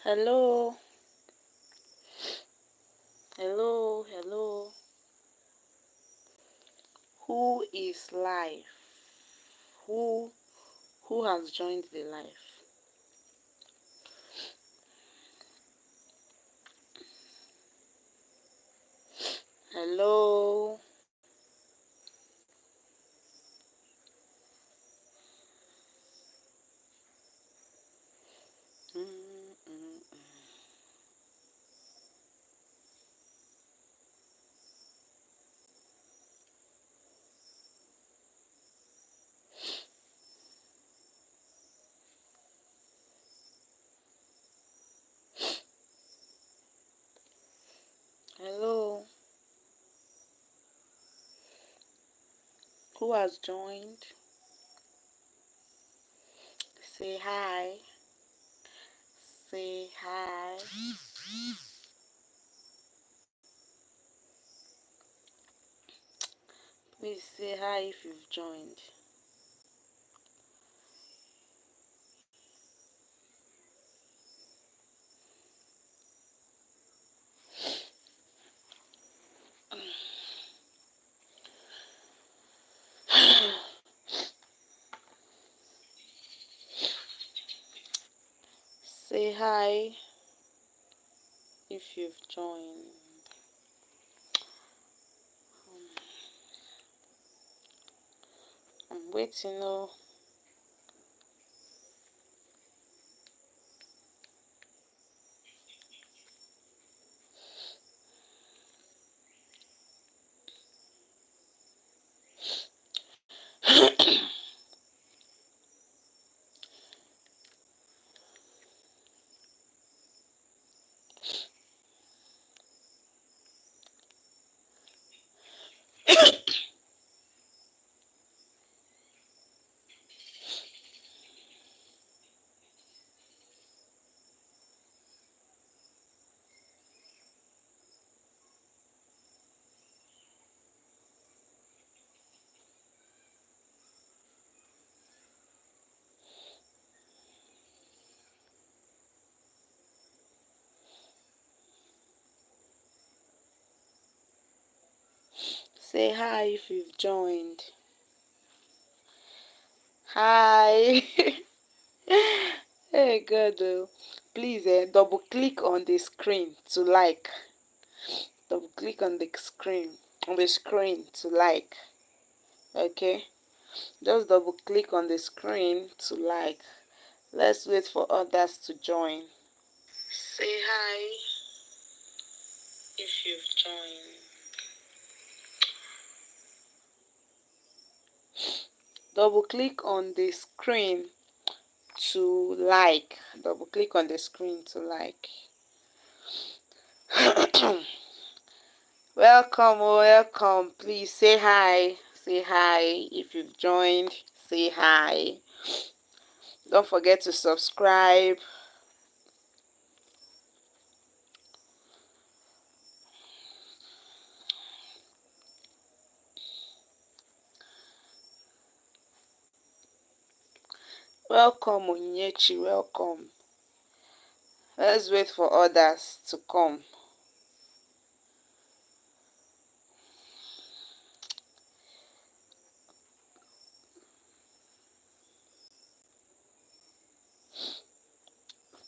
Hello, hello, hello. Who is live? Who who has joined the live? Hello. Mm, mm, mm. Hello. Who has joined? Say hi. Say hi. Please say hi if you've joined. Say hi if you've joined. I'm waiting. Oh. Say hi if you've joined. Hi. Hey God, please double click on the screen to like. Double click on the screen to like. Okay, just double click on the screen to like. Let's wait for others to join. Say hi if you've joined. Double click on the screen to like. Double click on the screen to like. Welcome, welcome. Please say hi. Say hi if you've joined. Say hi. Don't forget to subscribe. Welcome, Onyechi. Welcome. Let's wait for others to come.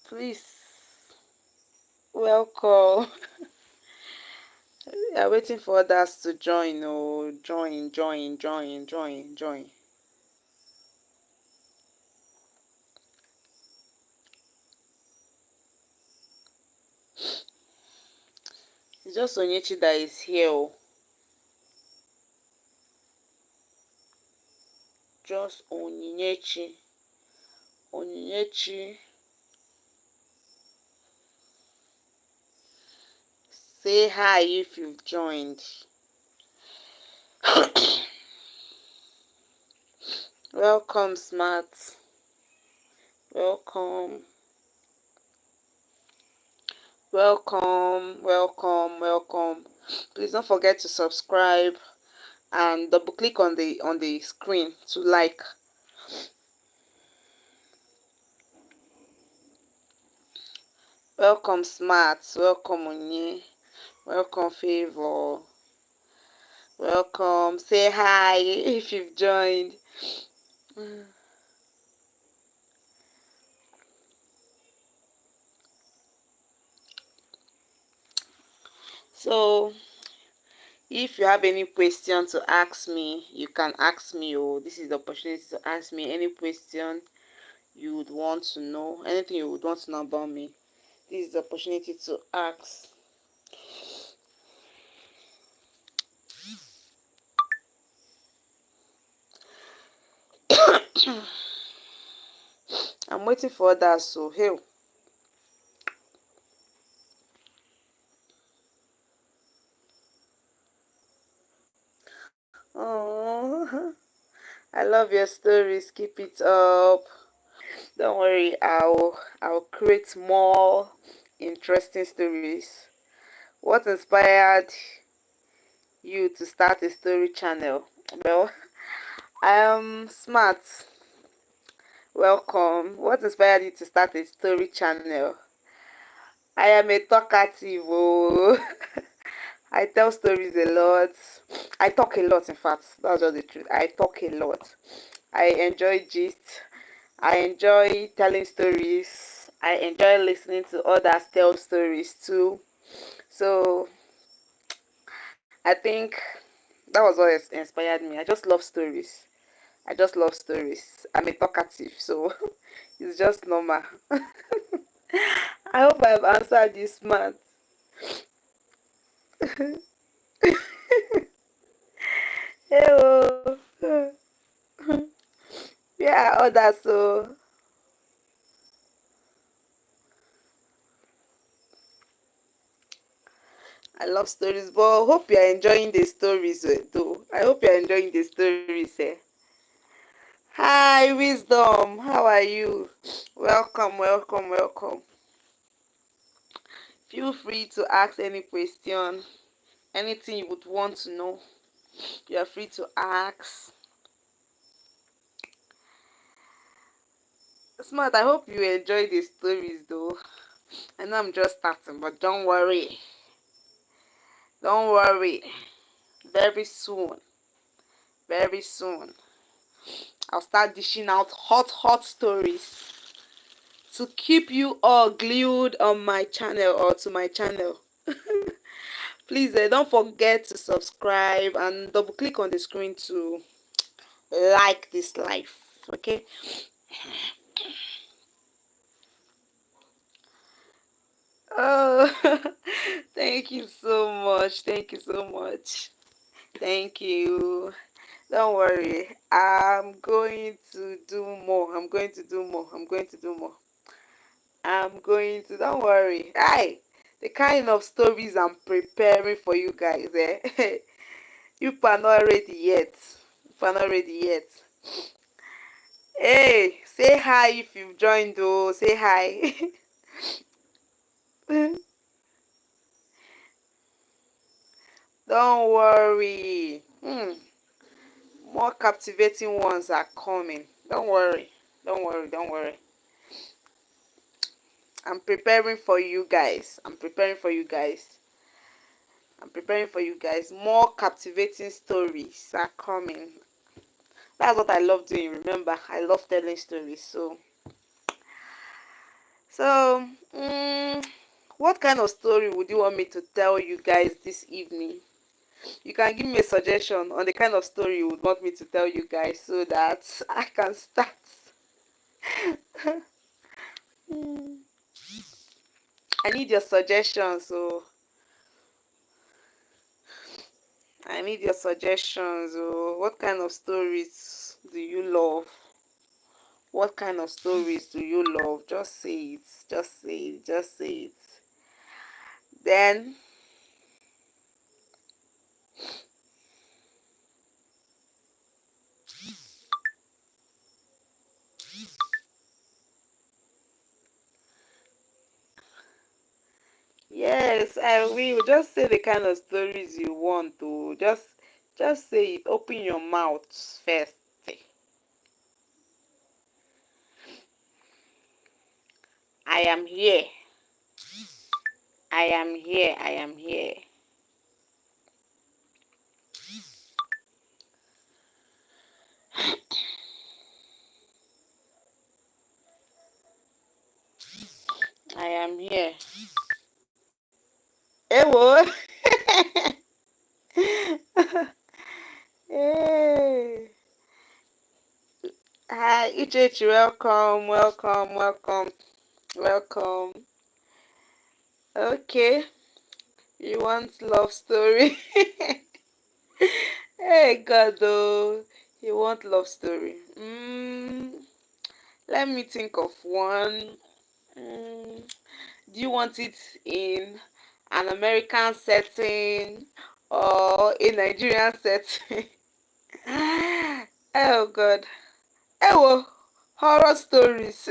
Please, welcome. We are waiting for others to join. Oh, join. It's just Onyechi that is here. Oh. Just Onyechi. Onyechi. Say hi if you've joined. Welcome, Smart. Welcome. Welcome. Please don't forget to subscribe and double click on the screen to like. Welcome Smart, welcome Onye, welcome Favor, welcome. Say hi if you've joined. So if you have any question to ask me, you can ask me. Oh, this is the opportunity to ask me any question you would want to know, anything you would want to know about me. This is the opportunity to ask. I'm waiting for others, so hey. Oh, I love your stories. Keep it up. Don't worry, I'll create more interesting stories. What inspired you to start a story channel? Well, I am smart. Welcome. What inspired you to start a story channel? I am a talkative. Oh. I tell stories a lot. I talk a lot, in fact. That's just the truth. I talk a lot. I enjoy gist. I enjoy telling stories. I enjoy listening to others tell stories too. So I think that was what inspired me. I just love stories. I just love stories. I'm a talkative, so it's just normal. I hope I've answered you smart. Hello. Yeah, others. So I love stories, but hope you're enjoying the stories though. I hope you're enjoying the stories. Hi, Wisdom. How are you? Welcome, welcome, welcome. Feel free to ask any question, anything you would want to know. You are free to ask. Smart, I hope you enjoy the stories though. I know I'm just starting, but don't worry. Don't worry. Very soon, very soon, I'll start dishing out hot, hot stories to keep you all glued on my channel or to my channel. Please don't forget to subscribe and double click on the screen to like this live. Okay. Oh, thank you so much. Thank you so much. Thank you. Don't worry. I'm going to do more. I'm going to do more. I'm going to do more. I'm going to. Don't worry. Hi. The kind of stories I'm preparing for you guys. You are not ready yet. You are not ready yet. Hey, say hi if you've joined. Oh, say hi. Don't worry. More captivating ones are coming. Don't worry. Don't worry. Don't worry. I'm preparing for you guys. I'm preparing for you guys. I'm preparing for you guys. More captivating stories are coming. That's what I love doing. Remember, I love telling stories. So, what kind of story would you want me to tell you guys this evening? You can give me a suggestion on the kind of story you would want me to tell you guys so that I can start. Mm, I need your suggestions. So I need your suggestions. Oh, what kind of stories do you love? What kind of stories do you love? Just say it. Just say it. Just say it. Then, yes, I will. Just say the kind of stories you want to. Just say it. Open your mouth first. I am here. I am here. I am here. I am here. Ewo. Hey. Hi, Uchechi. Welcome. Welcome. Welcome. Welcome. Okay. You want love story? Hey, God, though. You want love story? Let me think of one. Mm, do you want it in an American setting or a Nigerian setting? Oh God. Oh, horror stories.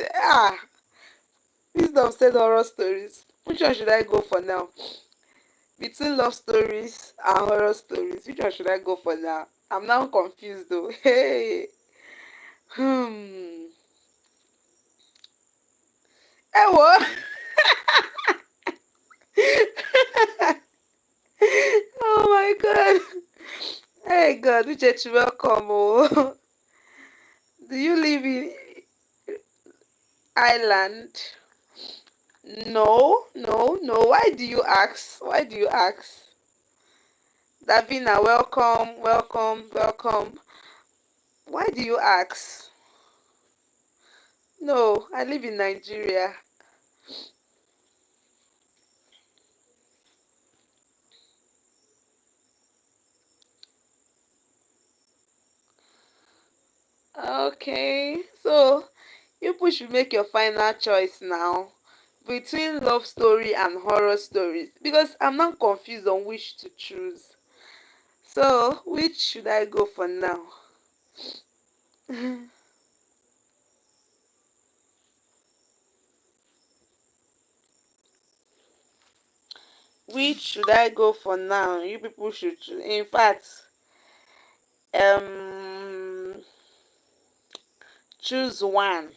Wisdom said horror stories. Which one should I go for now? Between love stories and horror stories, which one should I go for now? I'm now confused though. Hey. Hmm. Ewo. Oh my God. Hey God, Uchechi, welcome. Oh. Do you live in Ireland? No, no, no. Why do you ask? Why do you ask? Davina, welcome, welcome, welcome. Why do you ask? No, I live in Nigeria. Okay, so you people should make your final choice now between love story and horror stories because I'm not confused on which to choose. So, which should I go for now? Which should I go for now? You people should choose. In fact, um, choose one.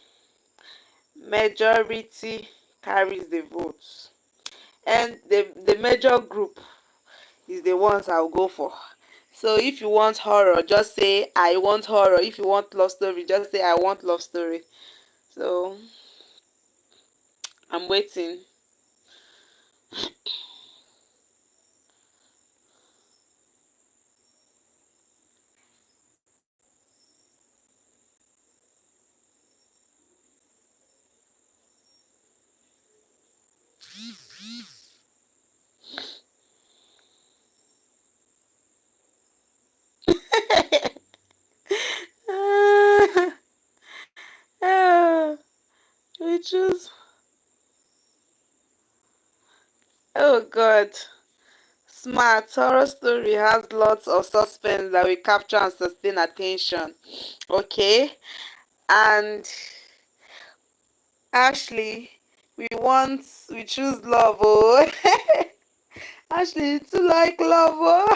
Majority carries the votes, and the major group is the ones I'll go for. So if you want horror, just say I want horror. If you want love story, just say I want love story. So I'm waiting. Ah, we choose. Oh God. Smart horror story has lots of suspense that will capture and sustain attention. Okay. And Ashley, we choose love. Oh, Ashley, you too like love.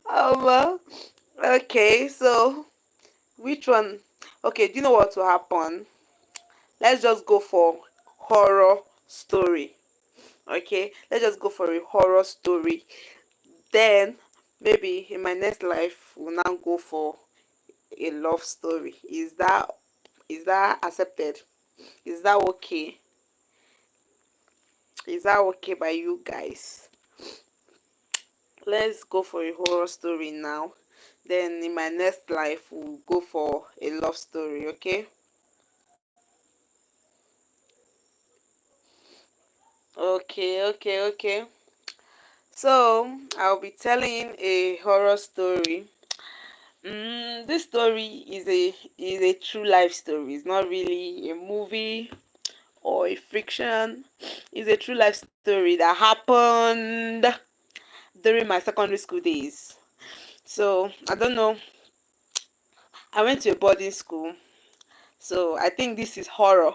Oh, well. Okay, so which one? Okay, do you know what will happen? Let's just go for horror story. Okay, let's just go for a horror story. Then maybe in my next life we'll now go for a love story. Is that accepted? Is that okay? Is that okay by you guys? Let's go for a horror story now. Then in my next life we'll go for a love story, okay? Okay, okay, okay. So I'll be telling a horror story. This story is a true life story. It's not really a movie or a fiction. It's a true life story that happened during my secondary school days. So I don't know. I went to a boarding school. So I think this is horror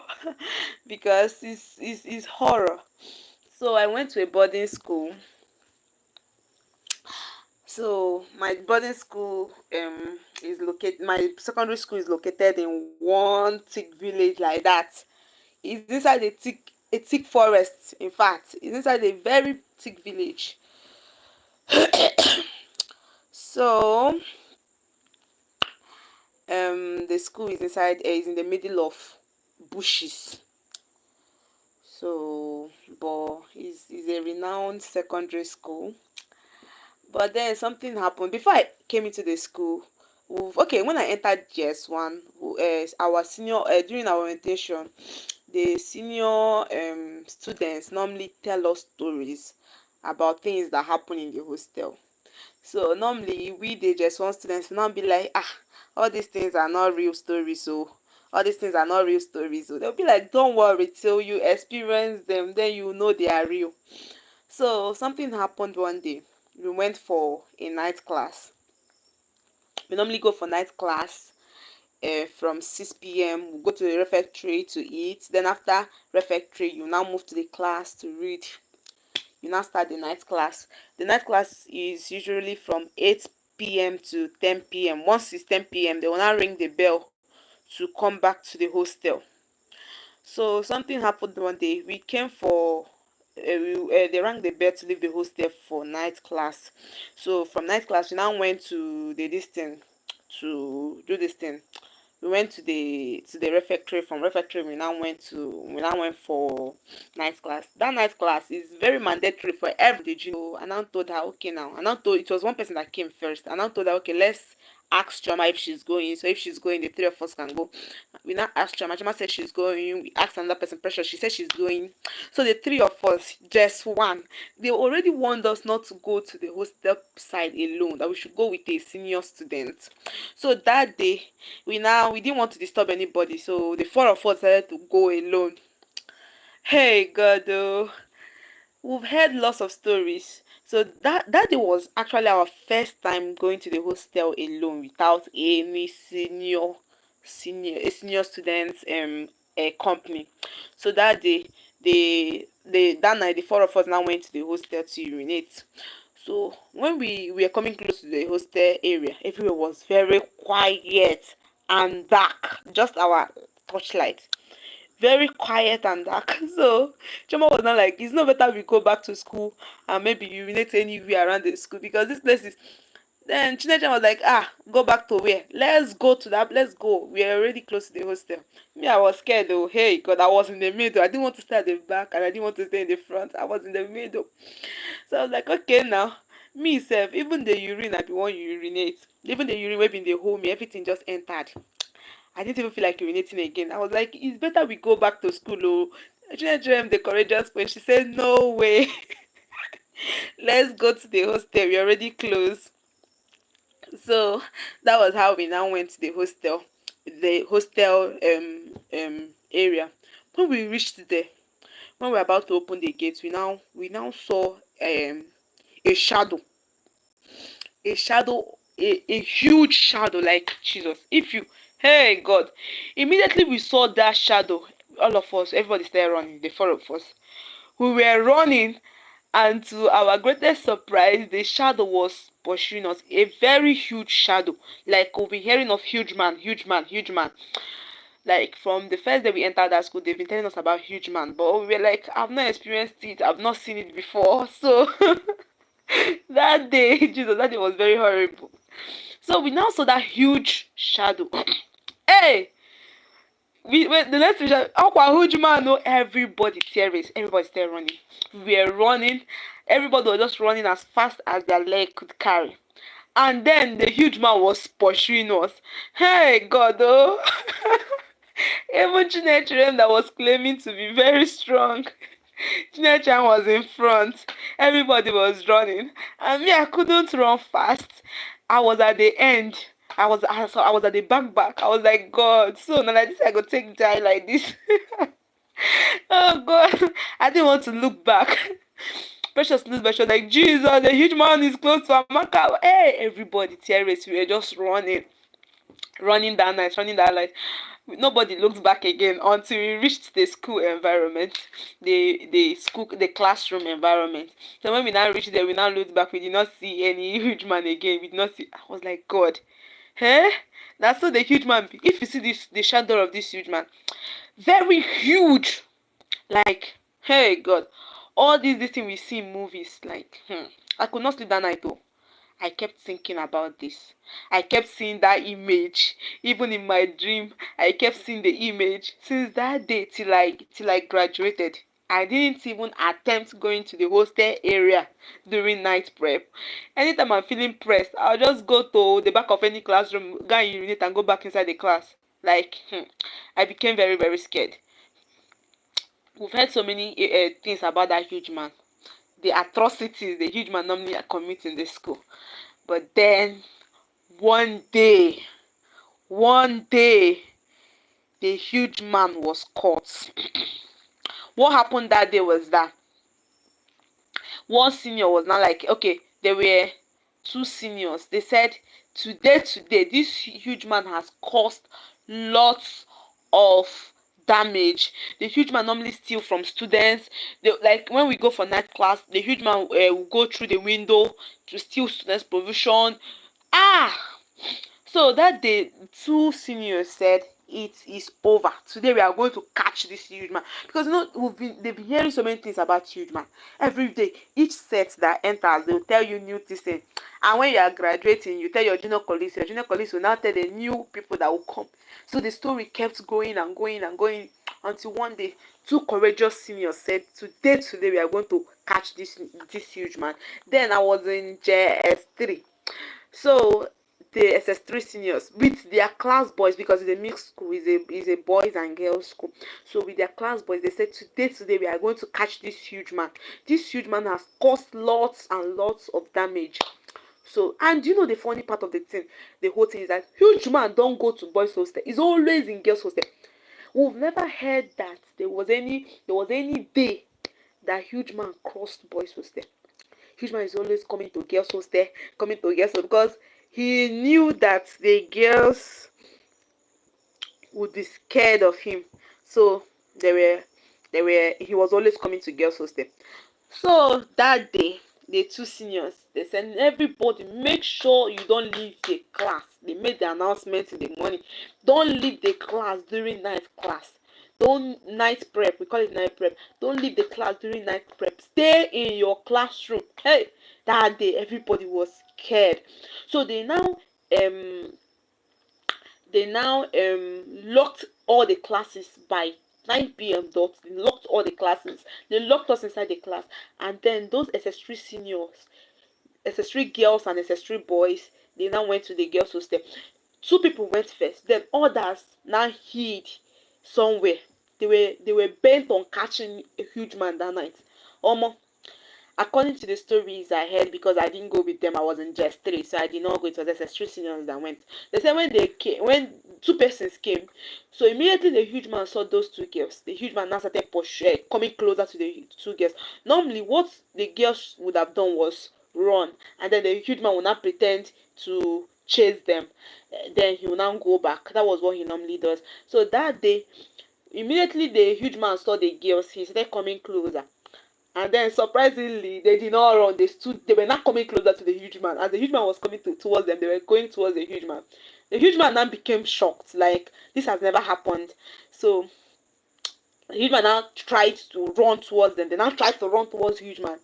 because it's horror. So I went to a boarding school. So my boarding school is located. My secondary school is located in one thick village like that. It's inside a thick a thick forest. In fact, it's inside a very thick village. So the school is inside, is in the middle of bushes. So, but it's a renowned secondary school. But then something happened before I came into the school. Okay, when I entered GS1, our senior, during our orientation, the senior students normally tell us stories about things that happen in the hostel. So normally we, the GS1 students, will not be like, all these things are not real stories. So all these things are not real stories. So they'll be like, don't worry till you experience them, then you know they are real. So something happened one day. We went for a night class. We normally go for night class from 6 p.m. We go to the refectory to eat. Then after refectory, you now move to the class to read. You now start the night class. The night class is usually from 8 p.m. to 10 p.m. Once it's 10 p.m., they will now ring the bell to come back to the hostel. So something happened one day. We came for they rang the bell to leave the hostel for night class. So from night class, we now went to the this thing to do this thing. We went to the refectory. From refectory, we now went for night class. That night class is very mandatory for every, you know. And I told her, okay, now. And I told, it was one person that came first. And I told her, okay, let's ask Choma if she's going. So if she's going, the three of us can go. We now asked Choma. Choma said she's going. We asked another person, Precious. She said she's going. So the three of us, just one. They already warned us not to go to the hostel side alone, that we should go with a senior student. So that day, we didn't want to disturb anybody. So the four of us decided to go alone. Hey God, oh, we've heard lots of stories. So that day was actually our first time going to the hostel alone without any senior students company. So that day, that night, the four of us now went to the hostel to urinate. So when we were coming close to the hostel area, everywhere was very quiet and dark. Just our torchlight, very quiet and dark. So Choma was not like, it's not better we go back to school and maybe urinate anywhere around the school, because this place is. Then Chineke was like, go back to where? Let's go to that. Let's go. We are already close to the hostel. Me, I was scared though. Hey, God, I was in the middle. I didn't want to stay at the back and I didn't want to stay in the front. I was in the middle. So I was like, okay, now me self, even the urine I be want urinate, even the urine wey been dey hold me, everything just entered. I didn't even feel like urinating again. I was like, it's better we go back to school. Oh, Chineke, the courageous one, she said, no way. Let's go to the hostel. We're already close. So that was how we now went to the hostel area. When we reached there, when we were about to open the gates, we now saw a shadow, a huge shadow, like Jesus. If you, hey God, immediately we saw that shadow. All of us, everybody started running. The four of us, we were running, and to our greatest surprise, the shadow was pursuing us. A very huge shadow, like we've been hearing of huge man, huge man, huge man. Like from the first day we entered that school, they've been telling us about huge man, but we were like, I've not experienced it, I've not seen it before. So that day, Jesus, that day was very horrible. So we now saw that huge shadow. Hey, the next vision, Aqua huge man, no, everybody started running. We were running, everybody was just running as fast as their leg could carry. And then the huge man was pursuing us. Hey God, oh. Even Chinechere that was claiming to be very strong. Chinechere was in front. Everybody was running. And me, I couldn't run fast. I was at the end. I was at the back. I was like, God, so now like this I go take die like this. Oh God. I didn't want to look back. Precious looked back. She was like, Jesus, the huge man is close to Amaka. Hey, everybody, terrorists, we were just running that night. Nobody looked back again until we reached the school environment, the classroom environment. So when we now reached there, we now looked back. We did not see any huge man again. We did not see. I was like, God, eh? That's so the huge man. If you see the shadow of this huge man, very huge, like Hey God, all this thing we see in movies, like, I could not sleep that night though. I kept thinking about this. I kept seeing that image. Even in my dream, I kept seeing the image. Since that day till I graduated, I didn't even attempt going to the hostel area during night prep. Anytime I'm feeling pressed, I'll just go to the back of any classroom, go and urinate and go back inside the class. Like, I became very, very scared. We've heard so many things about that huge man, the atrocities the huge man normally commits in the school. But then one day, one day, the huge man was caught. What happened that day was that one senior was not like, okay, there were two seniors. They said, today, this huge man has caused lots of damage. The huge man normally steal from students. Like when we go for night class, the huge man will go through the window to steal students' provision. Ah, so that day, two seniors said, it is over. Today we are going to catch this huge man. Because they've been hearing so many things about huge man. Every day, each set that enters, they'll tell you new things. And when you are graduating, you tell your junior colleagues will now tell the new people that will come. So the story kept going and going and going until one day, two courageous seniors said, today we are going to catch this huge man. Then I was in JS3. So the SS3 seniors with their class boys, because it's a mixed school, is a boys and girls school. So with their class boys, they said, today we are going to catch this huge man. This huge man has caused lots and lots of damage. So, and you know the funny part of the whole thing is that huge man don't go to boys hostel. He's always in girls hostel. We've never heard that there was any day that huge man crossed boys hostel. Huge man is always coming to girls hostel, because he knew that the girls would be scared of him. So he was always coming to girls hostel. So that day, the two seniors, they said, everybody, make sure you don't leave the class. They made the announcement in the morning. Don't leave the class during night class. Don't night prep. We call it night prep. Don't leave the class during night prep. Stay in your classroom. Hey, that day everybody was scared. So they now locked all the classes by 9 p.m. dot. They locked all the classes. They locked us inside the class. And then those SS3 seniors, SS3 girls and SS3 boys, they now went to the girls' hostel. Two people went first. Then others now hid somewhere. They were bent on catching a huge man that night. Omo, according to the stories I heard, because I didn't go with them, I was in just three, so I did not go. It was just three seniors that went. They said when two persons came, so immediately the huge man saw those two girls. The huge man now started coming closer to the two girls. Normally, what the girls would have done was run, and then the huge man would not pretend to chase them. Then he will now go back. That was what he normally does. So that day, immediately the huge man saw the girls, he started coming closer. And then surprisingly, they did not run. They were not coming closer to the huge man. As the huge man was coming towards them, they were going towards the huge man. The huge man now became shocked, like this has never happened. So the huge man now tried to run towards them. They now tried to run towards the huge man.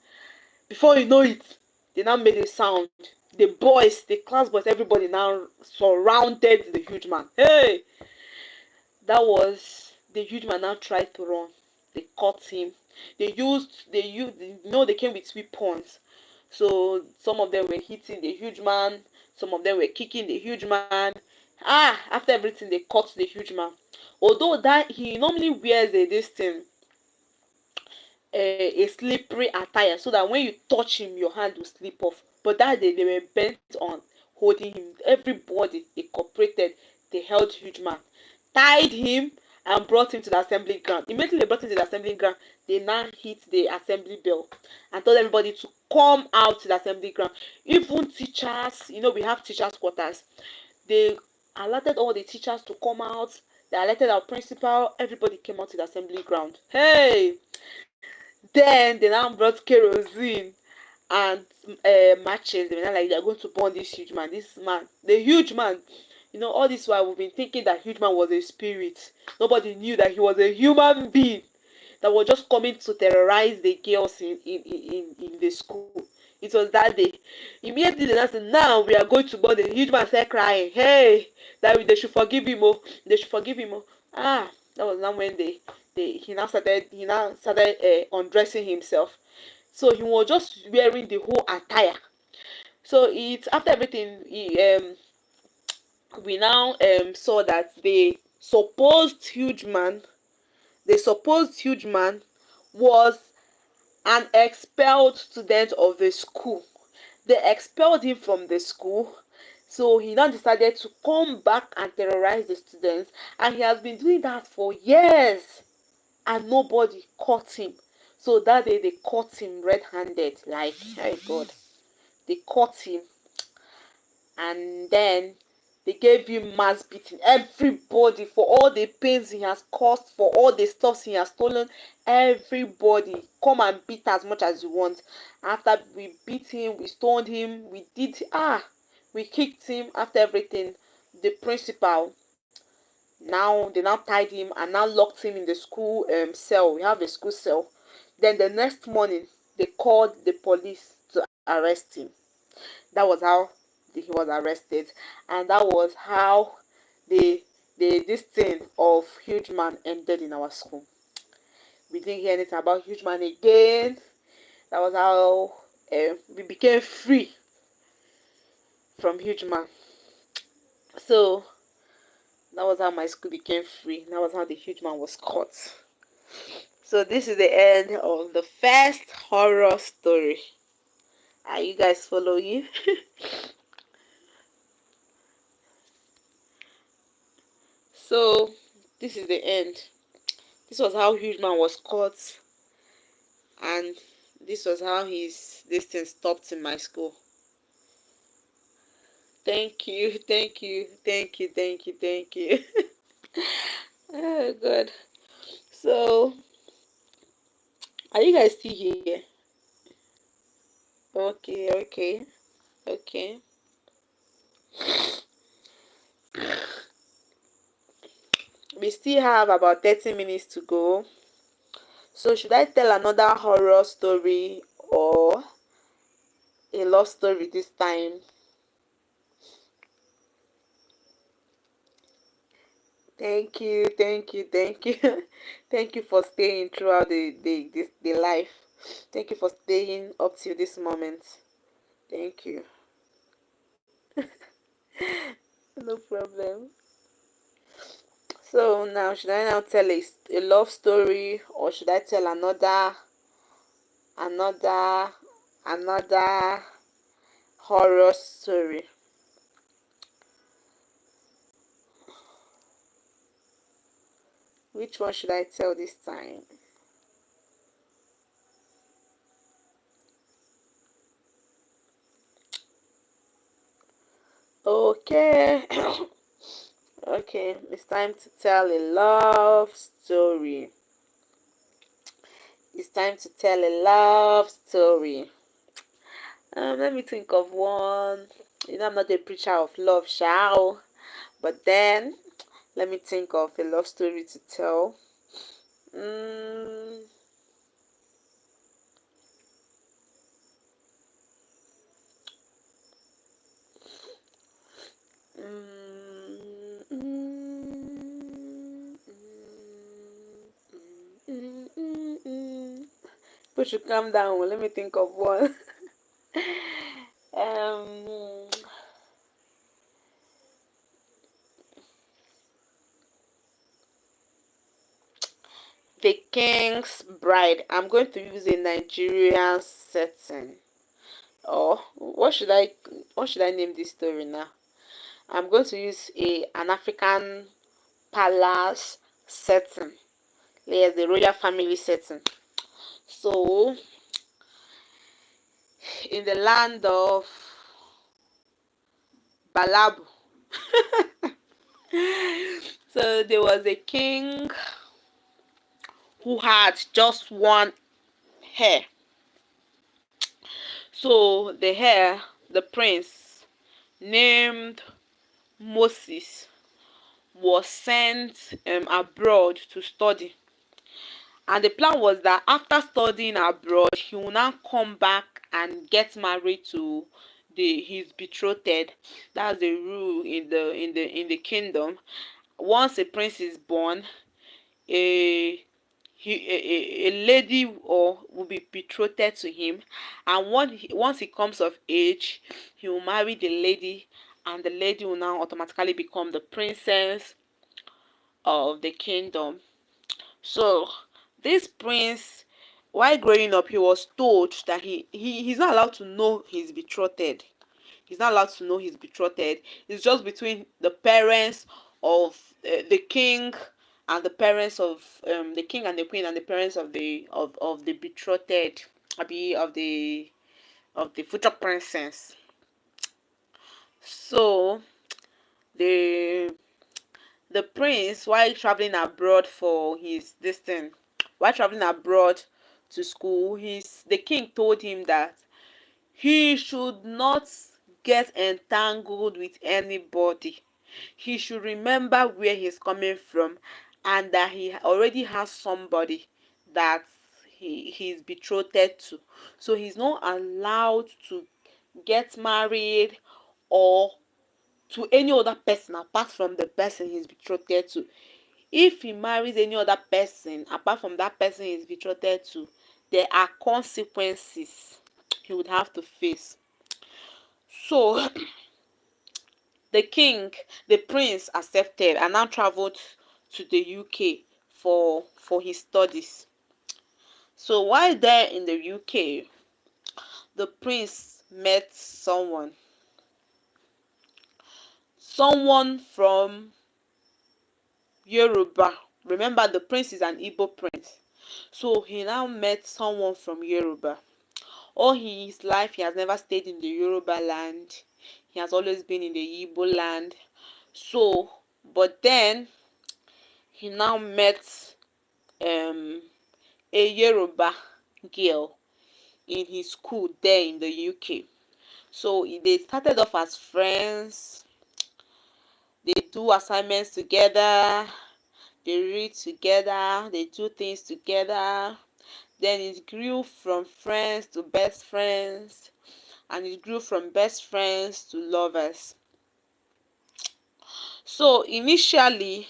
Before you know it, they now made a sound. The boys, the class boys, everybody now surrounded the huge man. Hey, that was the huge man now tried to run. They caught him. They came with weapons. So some of them were hitting the huge man, some of them were kicking the huge man. After everything, they caught the huge man. Although that he normally wears a slippery attire, so that when you touch him, your hand will slip off. But that day they were bent on holding him. Everybody, they cooperated. They held huge man, tied him, and brought him to the assembly ground. Immediately they brought him to the assembly ground, they now hit the assembly bell and told everybody to come out to the assembly ground. Even teachers, we have teachers' quarters. They alerted all the teachers to come out. They alerted our principal. Everybody came out to the assembly ground. Hey! Then they now brought kerosene and matches. They were not like, they're going to burn this huge man. This man, the huge man. All this while we've been thinking that huge man was a spirit. Nobody knew that he was a human being. that was just coming to terrorize the girls in the school. It was that day. Immediately they said, now we are going to burn. The huge man started crying, hey, that they should forgive him, oh, they should forgive him, oh. Ah, that was now when he now started undressing himself. So he was just wearing the whole attire. So it's after everything, we now saw that the supposed huge man was an expelled student of the school. They expelled him from the school. So he now decided to come back and terrorize the students. And he has been doing that for years. And nobody caught him. So that day they caught him red-handed. Like, oh God. They caught him. And then they gave him mass beating. Everybody, for all the pains he has caused, for all the stuff he has stolen, everybody come and beat as much as you want. After we beat him, we stoned him, we kicked him. After everything, the principal, now they now tied him and now locked him in the school cell. We have a school cell. Then the next morning they called the police to arrest him. That was how he was arrested, and that was how this thing of huge man ended in our school. We didn't hear anything about huge man again. That was how we became free from huge man. So that was how my school became free. That was how the huge man was caught. So this is the end of the first horror story. Are you guys following? So this is the end. This was how huge man was caught, and this was how this thing stopped in my school. Thank you, thank you, thank you, thank you, thank you. Oh God. So are you guys still here? Okay, okay, okay. We still have about 30 minutes to go. So should I tell another horror story or a love story this time? Thank you, thank you, thank you. Thank you for staying throughout the life. Thank you for staying up to this moment. Thank you. No problem. So now, should I now tell a love story, or should I tell another another horror story? Which one should I tell this time? Okay. Okay, it's time to tell a love story. It's time to tell a love story. Let me think of one. You know, I'm not a preacher of love, shall. But then, let me think of a love story to tell. Mm, People should calm down. Let me think of one. um, the King's Bride. I'm going to use a Nigerian setting. Or what should I name this story now? I'm going to use an African palace setting. Yes, the royal family setting. So in the land of Balabu. So there was a king who had just one hair. So the prince named Moses, was sent abroad to study. And the plan was that after studying abroad, he will now come back and get married to his betrothed. That's the rule in the kingdom. Once a prince is born, a a lady or will be betrothed to him, and once he comes of age, he will marry the lady, and the lady will now automatically become the princess of the kingdom. So this prince, while growing up, he was told that he's not allowed to know his betrothed. He's not allowed to know his betrothed. It's just between the parents of the king and the parents of the king and the queen and the parents of the betrothed, of the future princess. So the the prince, while traveling abroad for his this thing, while traveling abroad to school, the king told him that he should not get entangled with anybody. He should remember where he's coming from, and that he already has somebody that he's betrothed to. So he's not allowed to get married or to any other person apart from the person he's betrothed to. If he marries any other person apart from that person he's betrothed to, there are consequences he would have to face. So the prince accepted and now traveled to the UK for his studies. So while there in the UK, the prince met someone from Yoruba. Remember, the prince is an Igbo prince. So he now met someone from Yoruba. All his life, he has never stayed in the Yoruba land. He has always been in the Igbo land. So, but then he now met um, a Yoruba girl in his school there in the UK. So they started off as friends. They do assignments together. They read together. They do things together. Then it grew from friends to best friends, and it grew from best friends to lovers. So initially,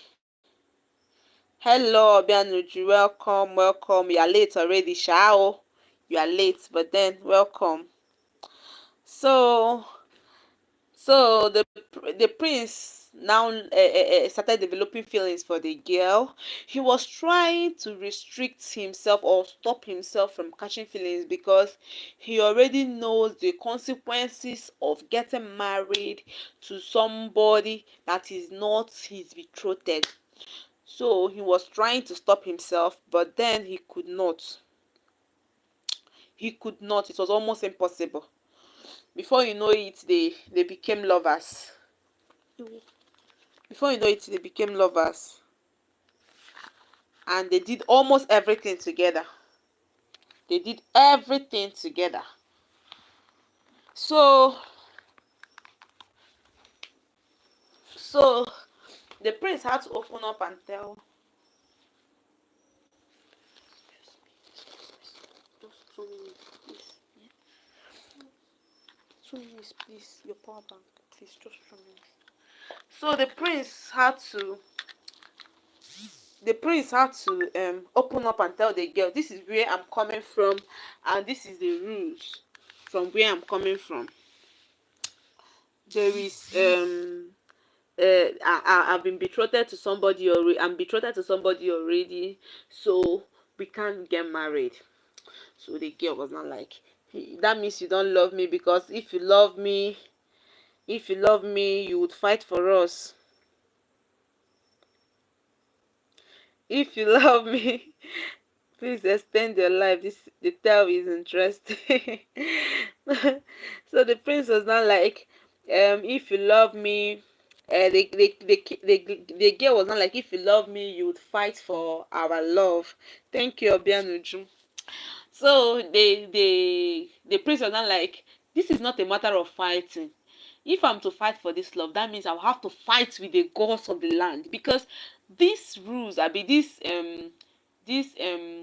hello Obianuju, welcome, welcome. You are late already, Shao. You are late, but then welcome. So, so the prince now started developing feelings for the girl. He was trying to restrict himself or stop himself from catching feelings because he already knows the consequences of getting married to somebody that is not his betrothed. So he was trying to stop himself, but then he could not. He could not. It was almost impossible. Before you know it, they became lovers. Before you know it, they became lovers. And they did almost everything together. They did everything together. So the prince had to open up and tell, just 2 minutes, please. 2 minutes, please. Your power bank, please. Just 2 minutes. So the prince had to open up and tell the girl, this is where I'm coming from, and this is the rules from where I'm coming from. There is I've been betrothed to somebody already. I'm betrothed to somebody already, so we can't get married. So the girl was not like, that means you don't love me, because if you love me, you would fight for us. If you love me, please extend your life. The tale is interesting. So the prince was not like, if you love me, the girl was not like, if you love me, you would fight for our love. Thank you, Obianuju. So the prince was not like, this is not a matter of fighting. If I'm to fight for this love, that means I'll have to fight with the gods of the land, because these rules, I mean, this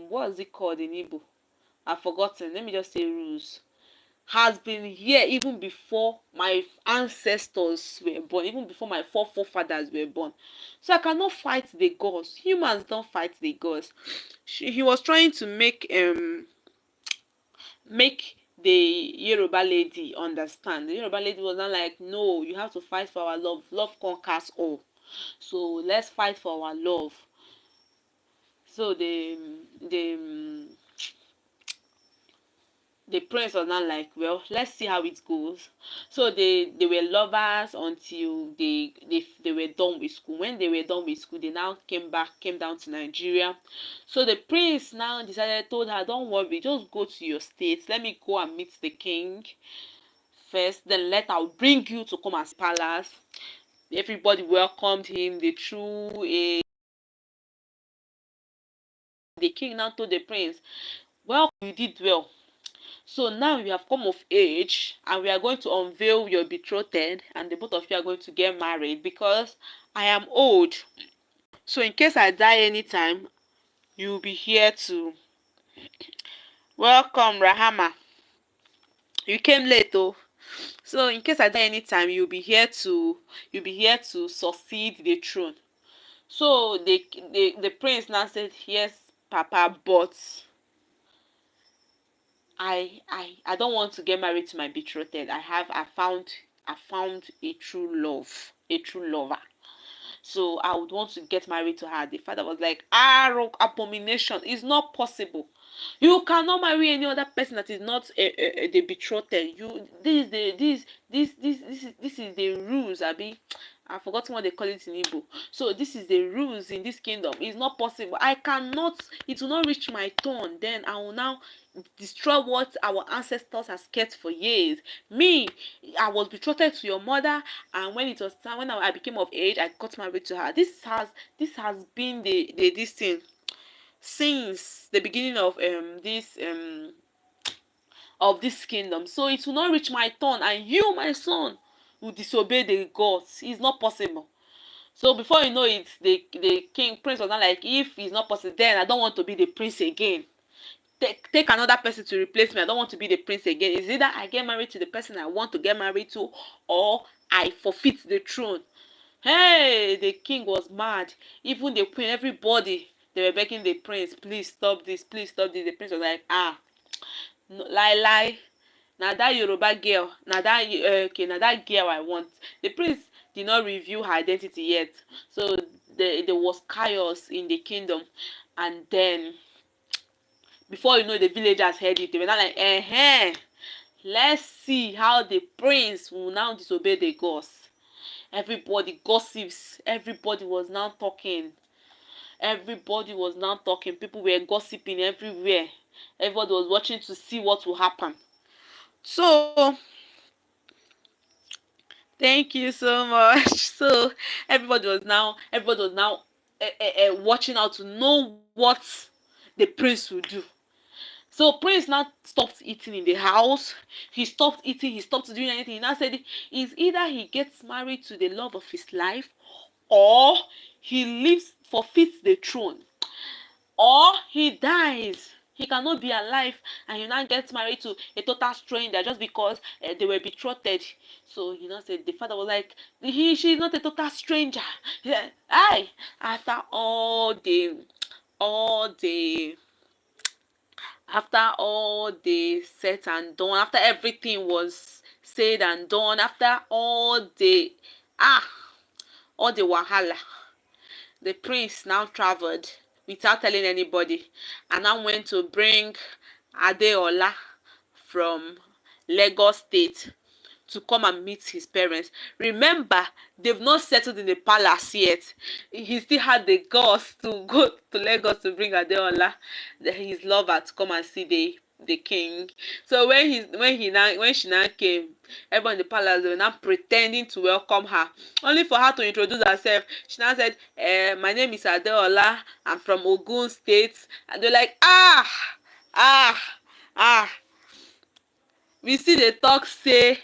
what is it called in Igbo? I've forgotten. Let me just say rules. Has been here even before my ancestors were born, even before my forefathers were born. So I cannot fight the gods. Humans don't fight the gods. He was trying to make the Yoruba lady understand. The Yoruba lady was not like, no, you have to fight for our love. Love conquers all. So let's fight for our love. So the prince was not like, well, let's see how it goes. So they were lovers until they were done with school. When they were done with school, they now came down to Nigeria. So the prince now told her, don't worry, just go to your state. Let me go and meet the king first. Then I'll bring you to come as palace. Everybody welcomed him. They threw a. The king now told the prince, well, you did well. So now you have come of age and we are going to unveil your betrothed and the both of you are going to get married because I am old. So in case I die anytime, you will be here to welcome Rahama. You came late though. So in case I die anytime, you'll be here to succeed the throne. So the prince now said, yes, Papa, but I don't want to get married to my betrothed. I found a true love, a true lover. So I would want to get married to her. The father was like, abomination. It's not possible. You cannot marry any other person that is not the betrothed. You this is the rules, Abi. I've forgotten what they call it in Igbo. So this is the rules in this kingdom. It's not possible. I cannot, it will not reach my turn. Then I will now destroy what our ancestors has kept for years. Me, I was betrothed to your mother, and when it was time, when I became of age, I got married to her. This has been the this thing since the beginning of this kingdom. So it will not reach my turn, and you, my son, will disobey the gods. It's not possible. So before you know it, the king prince was not like, if it's not possible, then I don't want to be the prince again. Take another person to replace me. I don't want to be the prince again. It's either I get married to the person I want to get married to, or I forfeit the throne. Hey, the king was mad. Even the queen, everybody, they were begging the prince, please stop this, please stop this. The prince was like, no, lie. Now that Yoruba girl, now that girl I want. The prince did not reveal her identity yet. So there was chaos in the kingdom. And then before you know, the villagers heard it. They were not like, let's see how the prince will now disobey the gods. Everybody gossips. Everybody was now talking. People were gossiping everywhere. Everybody was watching to see what will happen. So thank you so much. So everybody was now watching out to know what the prince would do. So prince now stopped eating in the house. He stopped eating. He stopped doing anything. He now said, it's either he gets married to the love of his life, or he lives, forfeits the throne, or he dies. He cannot be alive and you now get married to a total stranger just because they were betrothed. So you know, said the father was like, she's not a total stranger. Yeah, after all the after all the said and done, after everything was said and done, after all the wahala, the prince now traveled without telling anybody, and now went to bring Adeola from Lagos State to come and meet his parents. Remember, they've not settled in the palace yet. He still had the guts to go to Lagos to bring Adeola, his lover, to come and see the king. So when she now came, everyone in the palace, they were now pretending to welcome her, only for her to introduce herself. She now said, my name is Adeola, I'm from Ogun State. And they're like, we see the talk say,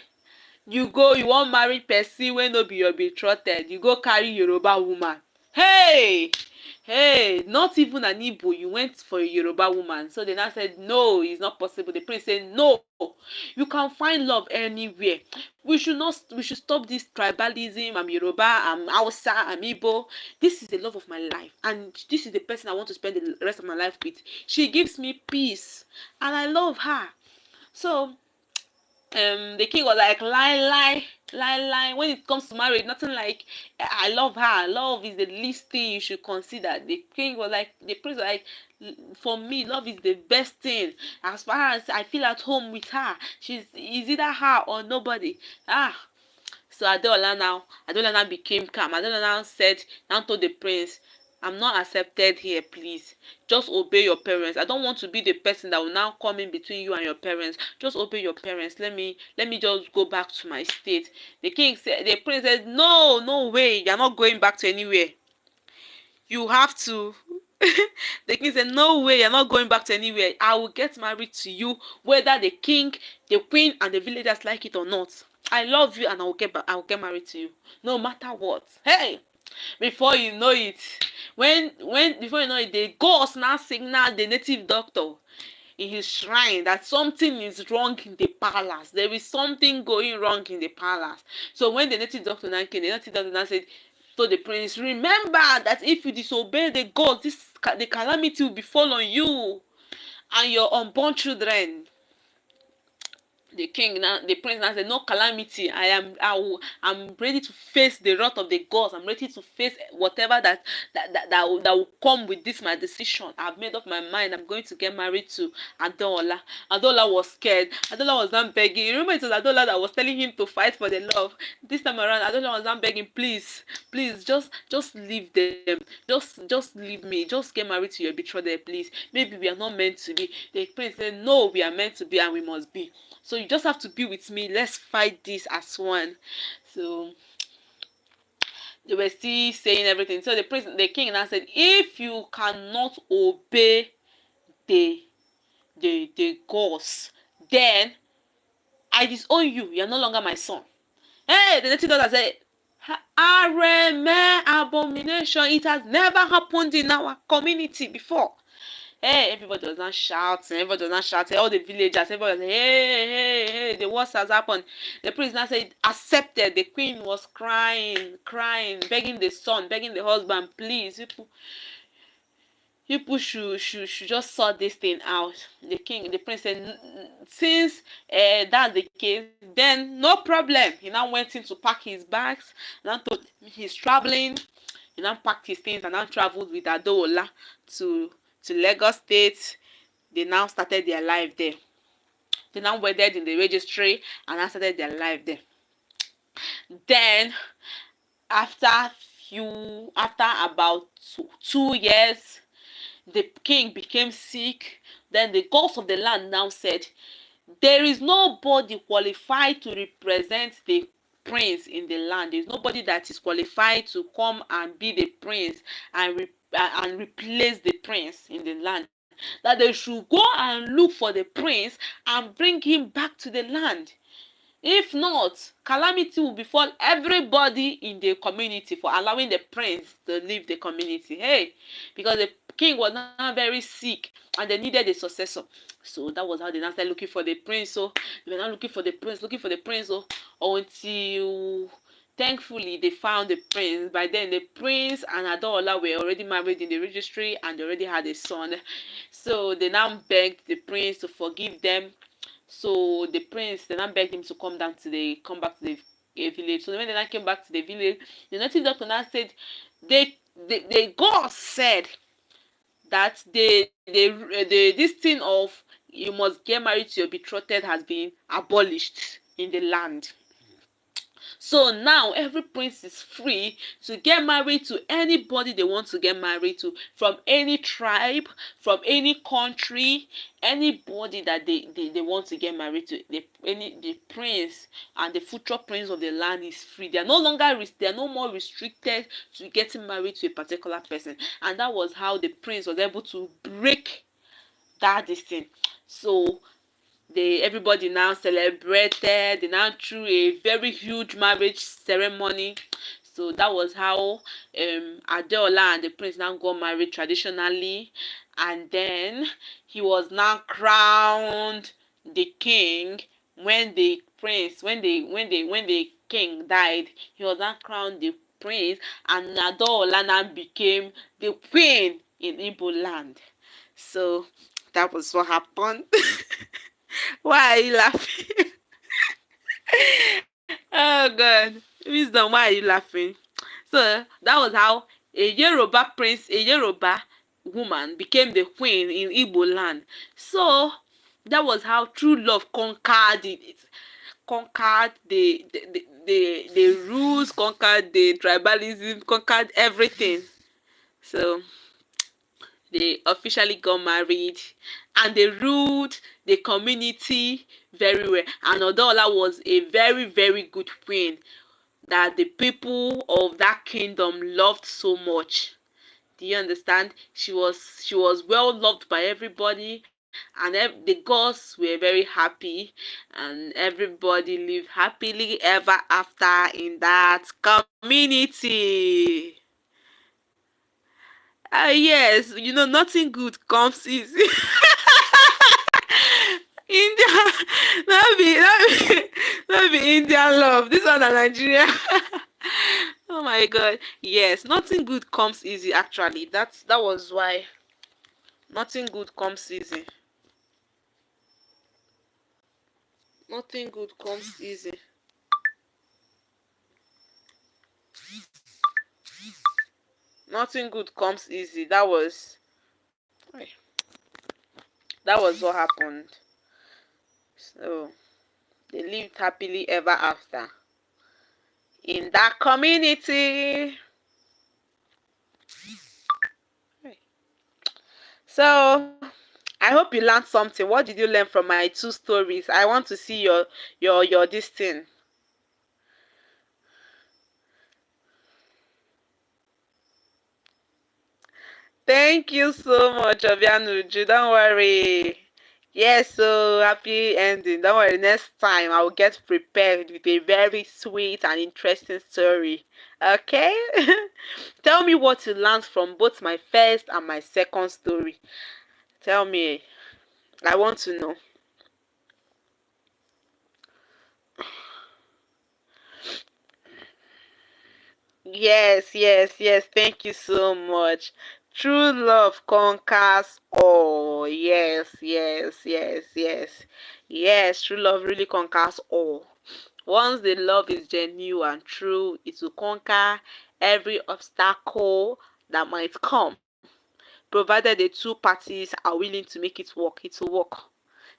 you wan marry person wey no be your betrothed, you go carry Yoruba woman. Hey, Hey, not even an Igbo, you went for a Yoruba woman. So they now said, no, it's not possible. The prince said, no, you can find love anywhere. We should stop this tribalism. I'm Yoruba, I'm Hausa, I'm Igbo. This is the love of my life, and this is the person I want to spend the rest of my life with. She gives me peace, and I love her. So the king was like, lie. When it comes to marriage, nothing like I love her. Love is the least thing you should consider. The king was like, the prince was like, for me, love is the best thing. As far as I feel at home with her, she's is either her or nobody. So Adeola now became calm. Adeola now said, now told the prince, I'm not accepted here, please. Just obey your parents. I don't want to be the person that will now come in between you and your parents. Just obey your parents. Let me just go back to my state. The prince said, no, no way. You're not going back to anywhere. You have to. The king said, no way, you're not going back to anywhere. I will get married to you, whether the king, the queen, and the villagers like it or not. I love you, and I will get married to you, no matter what. Hey, before you know it, before you know it, the ghost now signal the native doctor in his shrine that something is wrong in the palace. There is something going wrong in the palace. So when the native doctor now came, the native doctor now said to the prince, remember that if you disobey the gods, the calamity will befall on you and your unborn children. The prince now said, no calamity. I'm ready to face the wrath of the gods. I'm ready to face whatever that will come with this my decision. I've made up my mind. I'm going to get married to Adeola. Adeola was scared. Adeola was now begging. You remember it was Adeola that was telling him to fight for the love. This time around, Adeola was now begging, please, just leave them. Just leave me. Just get married to your betrothed, please. Maybe we are not meant to be. The prince said, no, we are meant to be and we must be. So you just have to be with me. Let's fight this as one. So they were still saying everything. So the king now said, if you cannot obey the gods, then I disown you. You are no longer my son. Hey, the native daughter said, Areme abomination. It has never happened in our community before. Hey, everybody was not shouting. Everybody was not shouting. All the villagers, everybody was like, hey, the worst has happened. The prince now said, accepted. The queen was crying, begging the son, begging the husband, please, people should just sort this thing out. The prince said, since that's the case, then no problem. He now went in to pack his bags. Now told he's traveling. He now packed his things and now traveled with Adeola to Lagos State. They now started their life there. They now wedded in the registry and now started their life there. Then after about 2 years, the king became sick. Then the gods of the land now said, there is nobody qualified to represent the prince in the land. There is nobody that is qualified to come and be the prince and replace the prince in the land. That they should go and look for the prince and bring him back to the land. If not, calamity will befall everybody in the community for allowing the prince to leave the community. Hey, because the king was now very sick and they needed a successor. So that was how they now started looking for the prince. So they were now looking for the prince. So until thankfully they found the prince. By then the prince and Adeola were already married in the registry and they already had a son. So they now begged the prince to forgive them. So the prince then now begged him to come back to the village. So when they now came back to the village, the native doctor now said the god said that this thing of you must get married to your betrothed has been abolished in the land. So now every prince is free to get married to anybody they want to get married to, from any tribe, from any country, anybody that they want to get married to. The prince and the future prince of the land is free. They are no more restricted to getting married to a particular person. And that was how the prince was able to break that thing. So everybody now celebrated. They now threw a very huge marriage ceremony. So that was how Adeola and the prince now got married traditionally, and then he was now crowned the king when the prince when the king died. He was now crowned the prince, and Adeola now became the queen in Igbo land. So that was what happened. Why are you laughing? Oh God, wisdom, why are you laughing? So that was how a Yoruba woman became the queen in Igbo land. So that was how true love conquered it, conquered the rules, conquered the tribalism, conquered everything. So they officially got married, and they ruled the community very well. And Odola was a very, very good queen that the people of that kingdom loved so much. Do you understand? She was well loved by everybody, and the gods were very happy, and everybody lived happily ever after in that community. Yes, nothing good comes easy. India, that be Indian love. This one na Nigeria. Oh my God. Yes, nothing good comes easy. Actually, that was why nothing good comes easy. Nothing good comes easy. Nothing good comes easy. That was what happened. So they lived happily ever after in that community. So I hope you learned something. What did you learn from my two stories? I want to see your this thing. Thank you so much, Obianuju. Don't worry. Yes, so happy ending. Don't worry, next time I will get prepared with a very sweet and interesting story. Okay? Tell me what you learned from both my first and my second story. Tell me. I want to know. Yes, yes, yes. Thank you so much. True love conquers all. Yes, yes, yes, yes. Yes, true love really conquers all. Once the love is genuine and true, it will conquer every obstacle that might come, provided the two parties are willing to make it work. It will work.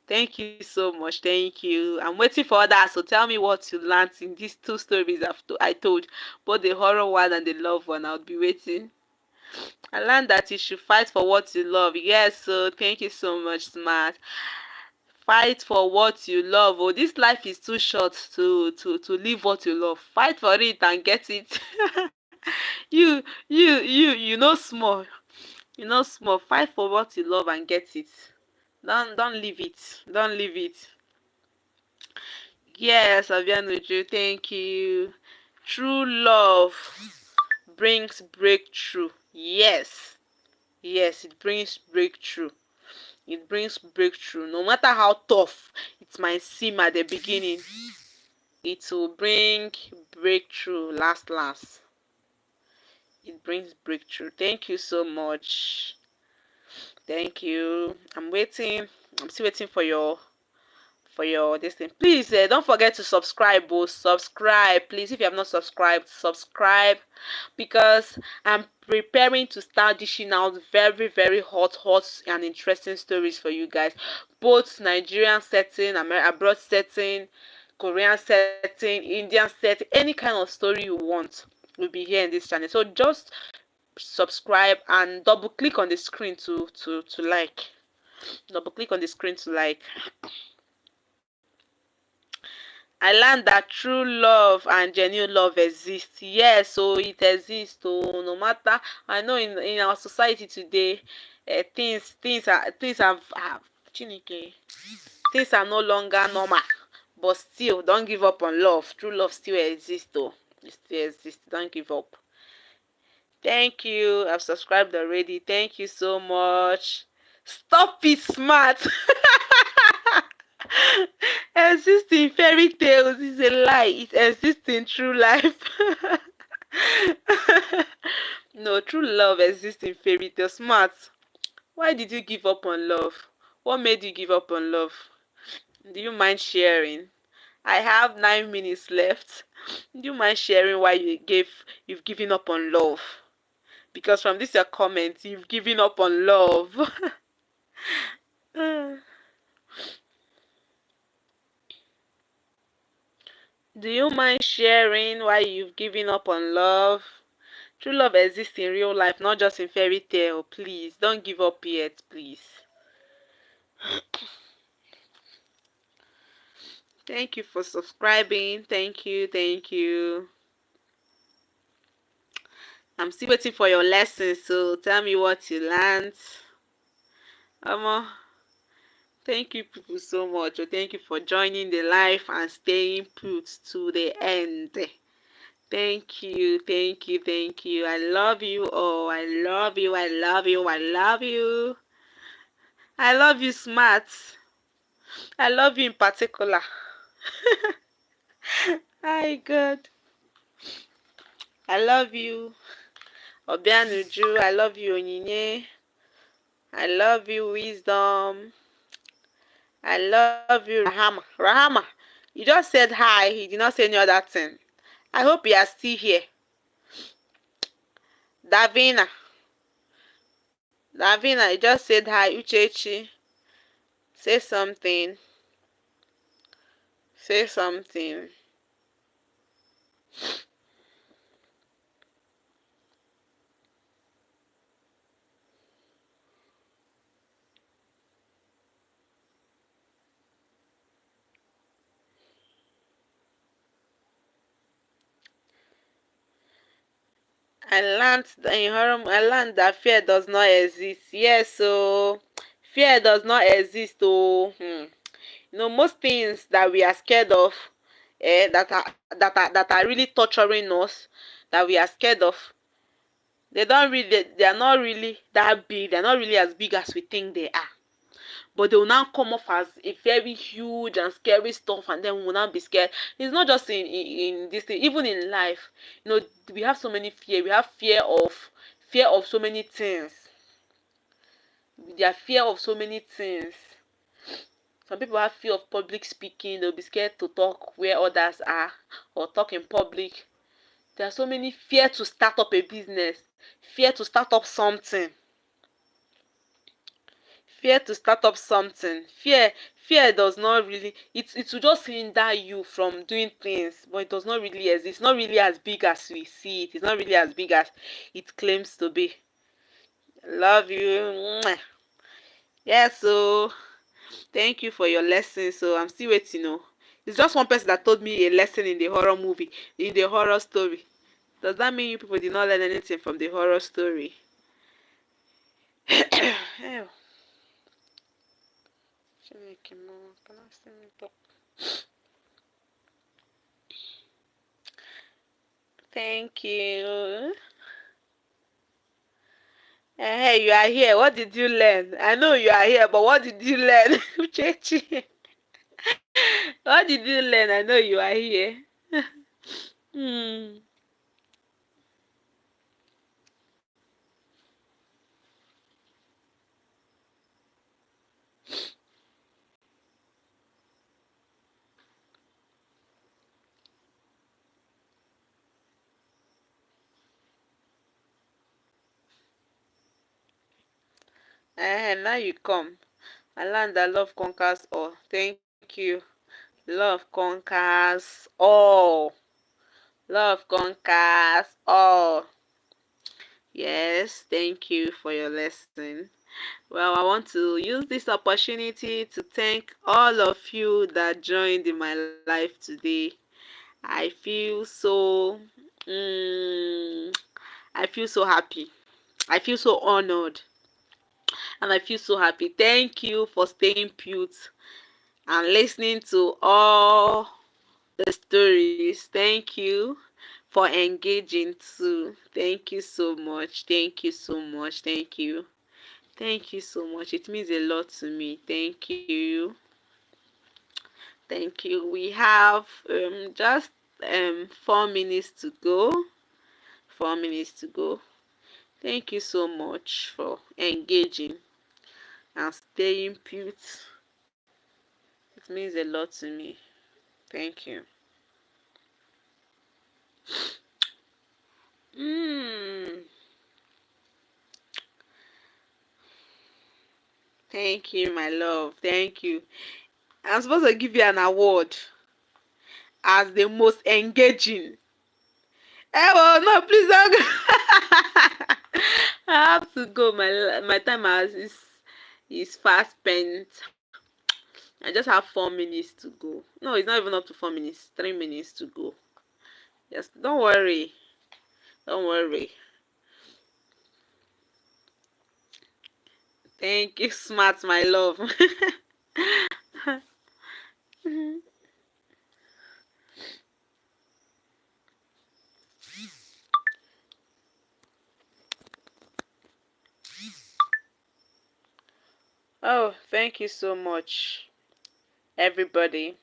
Thank you so much. Thank you. I'm waiting for others. So tell me what you learned in these two stories I told, both the horror one and the love one. I'll be waiting. I learned that you should fight for what you love. Yes, so thank you so much, Smart. Fight for what you love. Oh, this life is too short to live what you love. Fight for it and get it. You know small. You know small. Fight for what you love and get it. Don't leave it. Don't leave it. Yes, Abianuju, thank you. True love brings breakthrough. Yes. Yes, it brings breakthrough. It brings breakthrough. No matter how tough it might seem at the beginning, it will bring breakthrough last. It brings breakthrough. Thank you so much. Thank you. I'm waiting. I'm still waiting for your this thing. Please don't forget to subscribe. Oh, subscribe, please. If you have not subscribed, subscribe, because I'm preparing to start dishing out very, very hot and interesting stories for you guys. Both Nigerian setting, abroad setting, Korean setting, Indian setting, any kind of story you want will be here in this channel. So just subscribe and double click on the screen to like. Double click on the screen to like. I learned that true love and genuine love exists. Yes, so it exists. So no matter, I know in our society today, things have Chineke, things are no longer normal. But still, don't give up on love. True love still exists, though. You still exist. Don't give up. Thank you. I've subscribed already. Thank you so much. Stop it, smart. Exists in fairy tales is a lie. It exists in true life. No, true love exists in fairy tales. Smart. Why did you give up on love? What made you give up on love? Do you mind sharing? I have 9 minutes left. Do you mind sharing why you've given up on love? Because from this your comment, you've given up on love. Do you mind sharing why you've given up on love? True love exists in real life, not just in fairy tale. Please, don't give up yet, please. Thank you for subscribing. Thank you, thank you. I'm still waiting for your lessons, so tell me what you learned. Thank you people so much. Thank you for joining the live and staying put to the end. Thank you, thank you, thank you. I love you all. I love you, I love you, I love you. I love you, Smart. I love you in particular. Hi, God. I love you. Obianuju, I love you, Onyinye. I love you, Wisdom. I love you, Rahama. Rahama, you just said hi. He did not say any other thing. I hope you are still here. Davina. Davina, you just said hi. Uchechi. Say something. Say something. I learned that fear does not exist. Yes, so fear does not exist. Oh, most things that we are scared of, that are really torturing us, that we are scared of, they are not really that big. They're not really as big as we think they are. But they will now come off as a very huge and scary stuff, and then we will now be scared. It's not just in this thing, even in life. We have so many fear. We have fear of so many things. There are fear of so many things. Some people have fear of public speaking. They'll be scared to talk where others are or talk in public. There are so many fear to start up a business, fear to start up something. Fear to start up something. Fear does not really, it will just hinder you from doing things, but it does not really exist. It's not really as big as we see it. It's not really as big as it claims to be. Love you. Yeah, so thank you for your lesson. So I'm still waiting. It's just one person that told me a lesson in the horror movie, in the horror story. Does that mean you people did not learn anything from the horror story? Thank you. Hey, you are here. What did you learn? I know you are here, but what did you learn? Chechi. What did you learn? I know you are here. hmm. Now you come. I learned that love conquers all. Thank you. Love conquers all. Love conquers all. Yes, thank you for your lesson. Well, I want to use this opportunity to thank all of you that joined in my life today. I feel so, I feel so happy. I feel so honored, and I feel so happy. Thank you for staying put and listening to all the stories. Thank you for engaging too. Thank you so much. Thank you so much. Thank you. Thank you so much. It means a lot to me. Thank you. Thank you. We have just 4 minutes to go. 4 minutes to go. Thank you so much for engaging and staying put. It means a lot to me. Thank you. Mm. Thank you, my love. Thank you. I'm supposed to give you an award as the most engaging. Eh, well, no, please don't go. I have to go. My time is fast spent. I just have 4 minutes to go. No, it's not even up to 4 minutes. 3 minutes to go. Yes, don't worry. Don't worry. Thank you, smart, my love. Oh, thank you so much, everybody.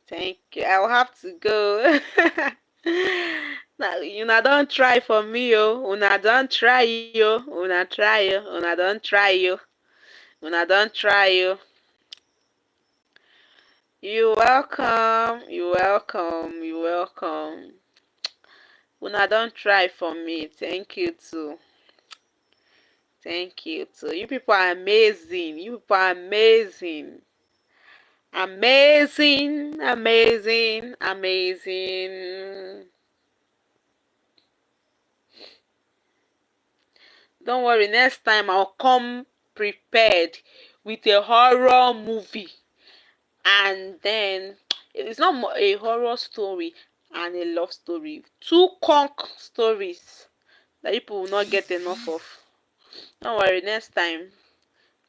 Thank you. I'll have to go. Now, una don't try for me, oh. Una don't try, yo. Una try, yo. Una don't try, yo. Una don't try, yo. You're welcome. You're welcome. You're welcome. Una don't try for me. Thank you too. Thank you too. You people are amazing. You people are amazing. Amazing. Amazing. Amazing. Don't worry, next time I'll come prepared with a horror movie. And then it's not a horror story and a love story. Two conk stories that people will not get enough of. Don't worry, next time.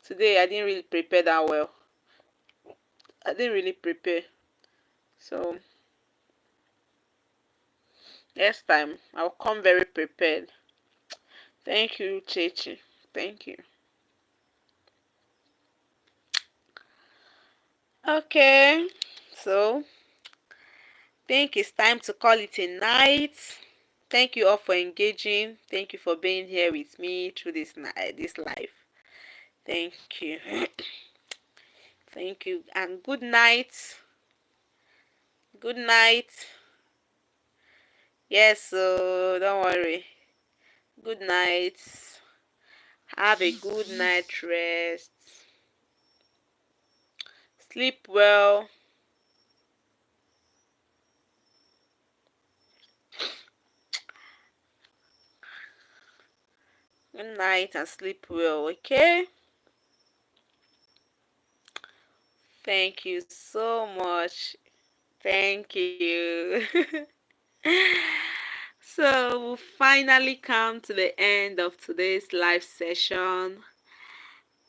Today I didn't really prepare that well. I didn't really prepare. So next time I'll come very prepared. Thank you, Chechi. Thank you. Okay, so think it's time to call it a night. Thank you all for engaging. Thank you for being here with me through this life. Thank you. Thank you. And good night. Good night. Yes, so don't worry. Good night. Have a good night rest. Sleep well. Good night and sleep well, okay? Thank you so much. Thank you. So we finally come to the end of today's live session,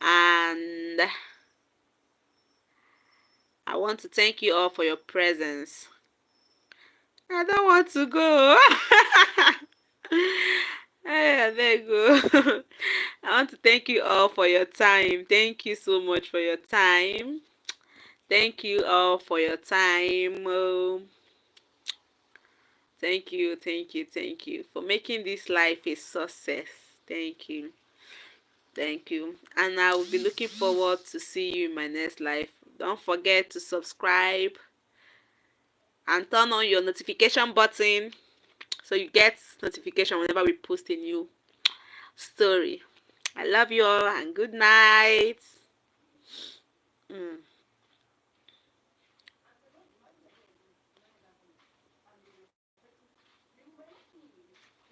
and I want to thank you all for your presence. I don't want to go. Hey, there you go. I want to thank you all for your time. Thank you so much for your time. Thank you all for your time. Thank you, thank you, thank you for making this life a success. Thank you. Thank you. And I will be looking forward to see you in my next life. Don't forget to subscribe and turn on your notification button so you get notification whenever we post a new story. I love you all and good night.